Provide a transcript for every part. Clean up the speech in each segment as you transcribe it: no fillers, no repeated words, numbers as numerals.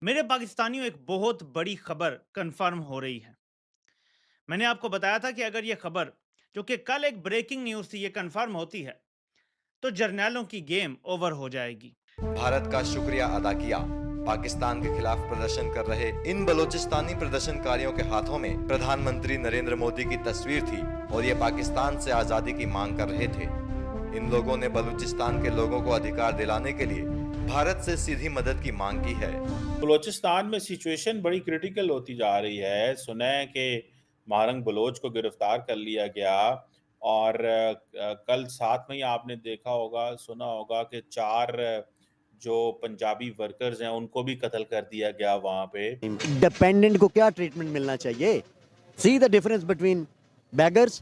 मेरे पाकिस्तानियों एक बहुत बड़ी खबर कंफर्म हो रही है। मैंने आपको बताया था कि अगर ये खबर जो कि कल एक ब्रेकिंग न्यूज़ थी ये कंफर्म होती है तो जर्नैलों की गेम ओवर हो जाएगी। भारत का शुक्रिया अदा किया। पाकिस्तान के खिलाफ प्रदर्शन कर रहे इन बलूचिस्तानी प्रदर्शनकारियों के हाथों में प्रधानमंत्री नरेंद्र मोदी की तस्वीर थी और ये पाकिस्तान से आजादी की मांग कर रहे थे। इन लोगों ने बलूचिस्तान के लोगों को अधिकार दिलाने के लिए भारत से सीधी मदद की मांग की है। बलूचिस्तान में सिचुएशन बड़ी क्रिटिकल होती जा रही है। सुना है कि मारंग बलोच को गिरफ्तार कर लिया गया और कल साथ में ही आपने देखा होगा, सुना होगा कि 4 जो पंजाबी वर्कर्स हैं, उनको भी कत्ल कर दिया गया वहाँ पे। डिपेंडेंट को क्या ट्रीटमेंट मिलना चाहिए? See the difference between beggars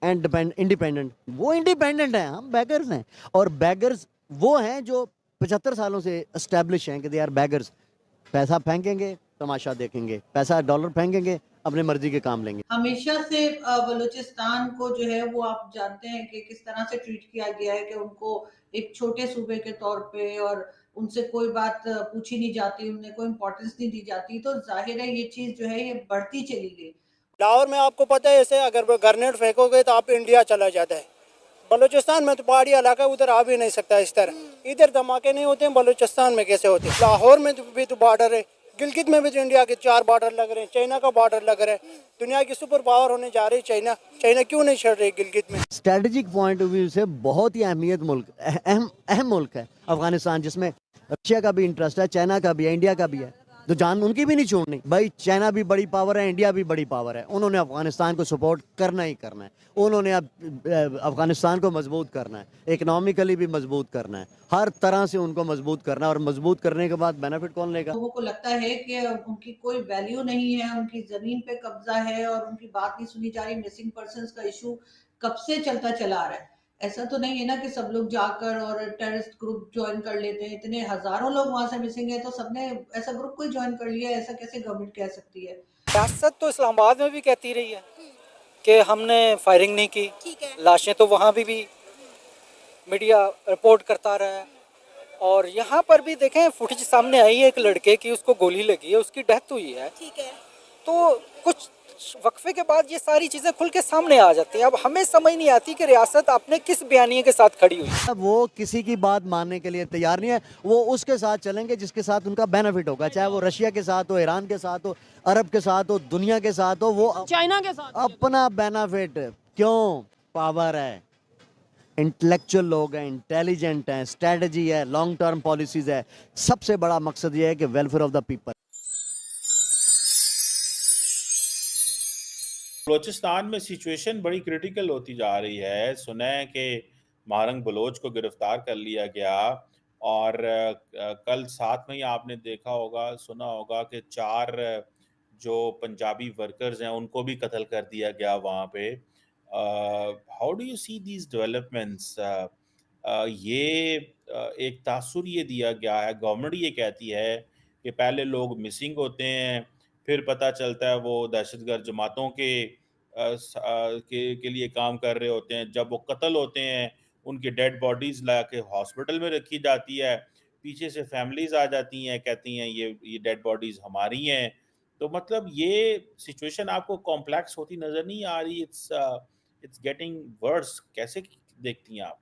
and independent. वो इंडिपेंडेंट है, हम बेगर्स हैं। और बेगर्स वो हैं जो 75 सालों से एस्टेब्लिश हैं कि दे आर बेगर्स। पैसा फेंकेंगे, तमाशा देखेंगे, पैसा डॉलर फेंकेंगे, अपने मर्जी के काम लेंगे। हमेशा से बलूचिस्तान को जो है वो आप जानते हैं कि किस तरह से ट्रीट किया गया है कि उनको एक छोटे सूबे के तौर पे और उनसे कोई बात पूछी नहीं जाती, उन्हें कोई इम्पोर्टेंस नहीं दी जाती। तो जाहिर है ये चीज़ जो है ये बढ़ती चली गई। लाहौर में आपको पता है, ऐसे अगर ग्रेनेड फेंकोगे तो आप इंडिया चला जाता है। बलूचिस्तान में तो पहाड़ी इलाका, उधर आ भी नहीं सकता इस तरह। इधर धमाके नहीं होते हैं, बलूचिस्तान में कैसे होते हैं? लाहौर में भी तो बॉर्डर है, गिलगित में भी तो इंडिया के 4 बॉर्डर लग रहे हैं, चाइना का बॉर्डर लग रहा है। दुनिया की सुपर पावर होने जा रही चाइना। चाइना क्यों नहीं छड़ रही गिलगित में? स्ट्रेटेजिक पॉइंट ऑफ व्यू से बहुत ही अहमियत मुल्क, अहम अहम मुल्क है अफगानिस्तान, जिसमें रशिया का भी इंटरेस्ट है, चाइना का भी है, इंडिया का भी है। तो जान उनकी भी नहीं छोड़नी भाई। चाइना भी बड़ी पावर है, इंडिया भी बड़ी पावर है। उन्होंने अफगानिस्तान को सपोर्ट करना ही करना है। उन्होंने अब अफगानिस्तान को मजबूत करना है, इकोनॉमिकली भी मजबूत करना है, हर तरह से उनको मजबूत करना है। और मजबूत करने के बाद बेनिफिट कौन लेगा? लोगों को लगता है कि उनकी कोई वैल्यू नहीं है, उनकी जमीन पे कब्जा है और उनकी बात नहीं सुनी जा रही। मिसिंग पर्सन्स का इशू कब से चलता चला आ रहा है। ऐसा तो नहीं है ना कि सब लोग जाकर और टेररिस्ट ग्रुप ज्वाइन कर लेते हैं। इतने हजारों लोग वहां से मिसिंग है तो सबने ऐसा ग्रुप कोई ज्वाइन कर लिया, ऐसा कैसे गवर्नमेंट कह सकती है? सियासत तो इस्लामाबाद में भी कहती रही है कि हमने फायरिंग नहीं की। लाशें तो वहाँ भी मीडिया रिपोर्ट करता रहा है। और यहाँ पर भी देखें, फुटेज सामने आई है एक लड़के की, उसको गोली लगी है, उसकी डेथ हुई है। ठीक है। तो कुछ वक्फे के बाद ये सारी चीजें खुल के सामने आ जाती हैं। अब हमें समझ नहीं आती कि रियासत अपने किस बयानिए के साथ खड़ी हुई। अब वो किसी की बात मानने के लिए तैयार नहीं है। वो उसके साथ चलेंगे जिसके साथ उनका बेनिफिट होगा, चाहे वो रशिया के साथ हो, ईरान के साथ हो, अरब के साथ हो, दुनिया के साथ हो। वो चाइना के साथ अपना बेनिफिट क्यों? पावर है, इंटेलेक्चुअल लोग हैं, इंटेलिजेंट हैं, स्ट्रेटजी है, लॉन्ग टर्म पॉलिसीज है। सबसे बड़ा मकसद ये है कि welfare of the people. Balochistan में सिचुएशन बड़ी क्रिटिकल होती जा रही है। सुना है कि मारंग बलोच को गिरफ्तार कर लिया गया और कल साथ में ही आपने देखा होगा, सुना होगा कि 4 जो पंजाबी वर्कर्स हैं, उनको भी कत्ल कर दिया गया वहाँ पे। How do you see these developments? ये एक तासुर ये दिया गया है, गवर्नमेंट ये कहती है कि पहले लोग मिसिंग होते हैं, फिर पता चलता है वो दहशतगर्द जमातों के के लिए काम कर रहे होते हैं। जब वो कत्ल होते हैं, उनकी डेड बॉडीज़ ला के हॉस्पिटल में रखी जाती है। पीछे से फैमिलीज़ आ जाती हैं, कहती हैं ये डेड बॉडीज़ हमारी हैं। तो मतलब ये सिचुएशन आपको कॉम्प्लेक्स होती नज़र नहीं आ रही? It's getting worse. कैसे देखती हैं आप?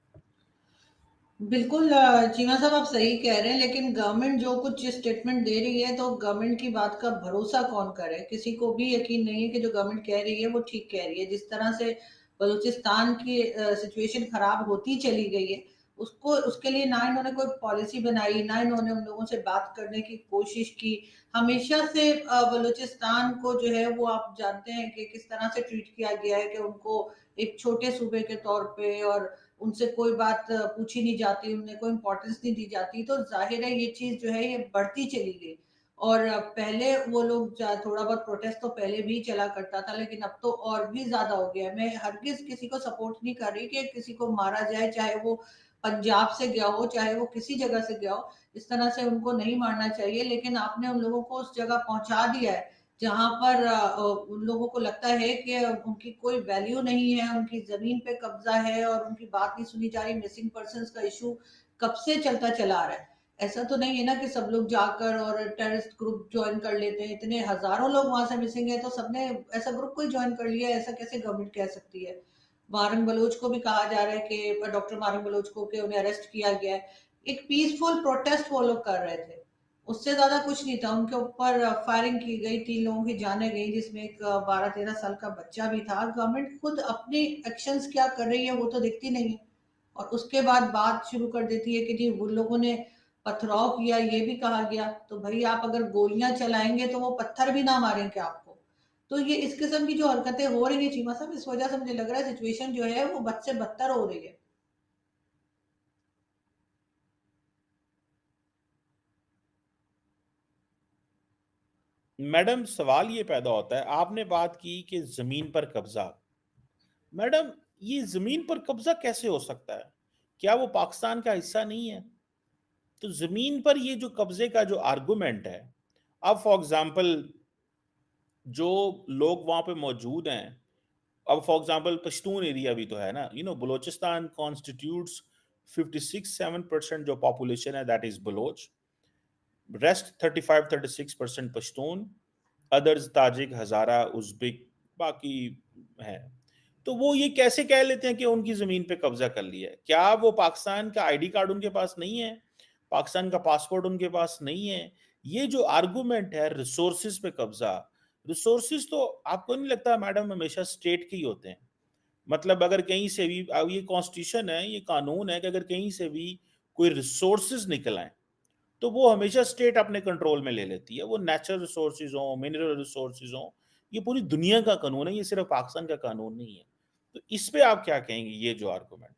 बिल्कुल चीमा साहब आप सही कह रहे हैं, लेकिन गवर्नमेंट जो कुछ स्टेटमेंट दे रही है तो गवर्नमेंट की बात का भरोसा कौन करे? किसी को भी यकीन नहीं है कि जो गवर्नमेंट कह रही है वो ठीक कह रही है। जिस तरह से बलूचिस्तान की सिचुएशन खराब होती चली गई है, उसको उसके लिए ना इन्होंने कोई पॉलिसी बनाई, ना इन्होंने उन लोगों से बात करने की कोशिश की। हमेशा से बलूचिस्तान को जो है वो आप जानते हैं कि किस तरह से ट्रीट किया गया है कि उनको एक छोटे सूबे के तौर पे और उनसे कोई बात पूछी नहीं जाती, उन्हें कोई इम्पोर्टेंस नहीं दी जाती। तो ज़ाहिर है ये चीज़ जो है ये बढ़ती चली गई। और पहले वो लोग थोड़ा बहुत प्रोटेस्ट तो पहले भी चला करता था, लेकिन अब तो और भी ज़्यादा हो गया है। मैं हरगिज़ किसी को सपोर्ट नहीं कर रही कि किसी को मारा जाए, चाहे वो पंजाब से गया हो, चाहे वो किसी जगह से गया हो। इस तरह से उनको नहीं मारना चाहिए, लेकिन आपने उन लोगों को उस जगह पहुँचा दिया है जहाँ पर उन लोगों को लगता है कि उनकी कोई वैल्यू नहीं है, उनकी ज़मीन पे कब्ज़ा है और उनकी बात नहीं सुनी जा रही। मिसिंग पर्सन्स का इश्यू कब से चलता चला आ रहा है। ऐसा तो नहीं है ना कि सब लोग जाकर और टेररिस्ट ग्रुप ज्वाइन कर लेते हैं। इतने हज़ारों लोग वहाँ से मिसिंग हैं, तो सबने ऐसा ग्रुप कोई ज्वाइन कर लिया है, ऐसा कैसे गवर्नमेंट कह सकती है? मारंग बलोच को भी कहा जा रहा है कि डॉक्टर मारंग बलोच को कि उन्हें अरेस्ट किया गया है। एक पीसफुल प्रोटेस्ट वो लोग कर रहे थे। उससे ज़्यादा कुछ नहीं था। उनके ऊपर फायरिंग की गई, 3 लोगों की जानें गई, जिसमें एक 12-13 साल का बच्चा भी था। गवर्नमेंट खुद अपने एक्शंस क्या कर रही है, वो तो देखती नहीं है। और उसके बाद बात शुरू कर देती है कि जी वो लोगों ने पथराव किया, ये भी कहा गया। तो भई आप अगर गोलियाँ चलाएँगे तो वो पत्थर भी ना मारें क्या आपको? तो ये इस किस्म की जो हरकतें हो रही हैं चीमा साहब, इस वजह से मुझे लग रहा है सिचुएशन जो है वो बद से बदतर हो रही है। मैडम, सवाल ये पैदा होता है, आपने बात की कि ज़मीन पर कब्ज़ा। मैडम, ये ज़मीन पर कब्ज़ा कैसे हो सकता है? क्या वो पाकिस्तान का हिस्सा नहीं है? तो ज़मीन पर ये जो कब्ज़े का जो आर्गुमेंट है, अब फॉर एग्ज़ाम्पल जो लोग वहाँ पे मौजूद हैं, अब फॉर एग्ज़ाम्पल पश्तून एरिया भी तो है ना, बलूचिस्तान कॉन्स्टिट्यूट्स 56-7% जो पॉपुलेशन है that is Baloch, rest 35-36% Pashtun, others Tajik, Hazara, Uzbek, बाकी हैं। तो वो ये कैसे कह लेते हैं कि उनकी ज़मीन पे कब्ज़ा कर लिया है? क्या वो पाकिस्तान का आईडी कार्ड उनके पास नहीं है? पाकिस्तान का पासपोर्ट उनके पास नहीं है? ये जो आर्गुमेंट है रिसोर्सेज़ पे कब्ज़ा, रिसोर्सेज़ तो आपको नहीं लगता मैडम हमेशा स्टेट के ही होते हैं? मतलब अगर कहीं से भी अब ये कॉन्स्टिट्यूशन है, ये कानून है कि अगर कहीं से भी कोई रिसोर्सेज़ निकल आएँ, तो वो हमेशा स्टेट अपने कंट्रोल में ले लेती है। वो नेचुरल रिसोर्सेज़ हों, मिनरल रिसोर्सेज़ हों, ये पूरी दुनिया का कानून है, ये सिर्फ़ पाकिस्तान का कानून नहीं है। तो इस पे आप क्या कहेंगी, ये जो आर्गुमेंट?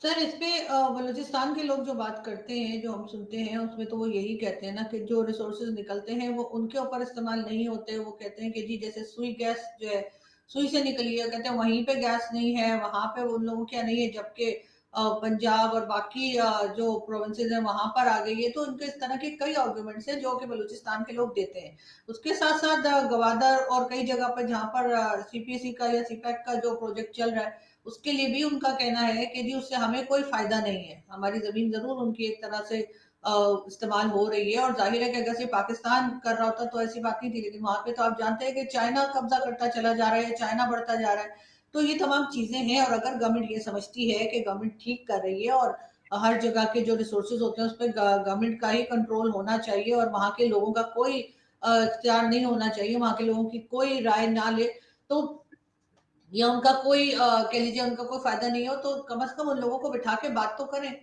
सर इस पे बलूचिस्तान के लोग जो बात करते हैं, जो हम सुनते हैं, उसमें तो वो यही कहते हैं ना कि जो रिसोर्सेज़ निकलते हैं, वो उनके ऊपर इस्तेमाल नहीं होते। वो कहते हैं कि जी जैसे सुई गैस जो है, सुई से निकली है, कहते हैं वहीं पे गैस नहीं है, वहाँ पे उन लोगों के यहाँ नहीं है, जबकि पंजाब और बाकी जो प्रोविंसेस हैं, वहाँ पर आ गई है। तो उनके इस तरह के कई आर्गुमेंट्स हैं, जो कि बलूचिस्तान के लोग देते हैं। उसके साथ-साथ गवादर और कई जगह पर जहाँ पर सीपीसी का या सीपैक का जो प्रोजेक्ट चल रहा है, उसके लिए भी उनका कहना है कि जी उससे हमें कोई फ़ायदा नहीं है। हमारी ज़मीन ज़रूर उनकी एक तरह से इस्तेमाल हो रही है और ज़ाहिर है कि अगर सिर्फ़ पाकिस्तान कर रहा होता तो ऐसी बात नहीं थी। लेकिन वहाँ पे तो आप जानते हैं कि चाइना कब्ज़ा करता चला जा रहा है, चाइना बढ़ता जा रहा है। तो ये तमाम चीज़ें हैं और अगर गवर्नमेंट ये समझती है कि गवर्नमेंट ठीक कर रही है और हर जगह के जो रिसोर्सेज़ होते हैं, उस पे गवर्नमेंट का ही कंट्रोल होना चाहिए और वहाँ के लोगों का कोई इख्तियार नहीं होना चाहिए, वहाँ के लोगों की कोई राय ना ले, तो या उनका कोई कह लीजिए उनका कोई फ़ायदा नहीं हो, तो कम से कम उन लोगों को बिठा के बात तो करें।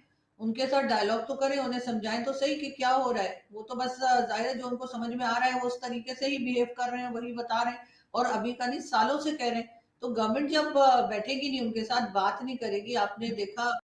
उनके साथ डायलॉग तो करें, उन्हें समझाएँ तो सही कि क्या हो रहा है। वो तो बस ज़ाहिर है जो उनको समझ में आ रहा है, वो उस तरीके से ही बिहेव कर रहे हैं, वही बता रहे हैं और अभी का नहीं सालों से कह रहे हैं। तो गवर्नमेंट जब बैठेगी नहीं, उनके साथ बात नहीं करेगी, आपने देखा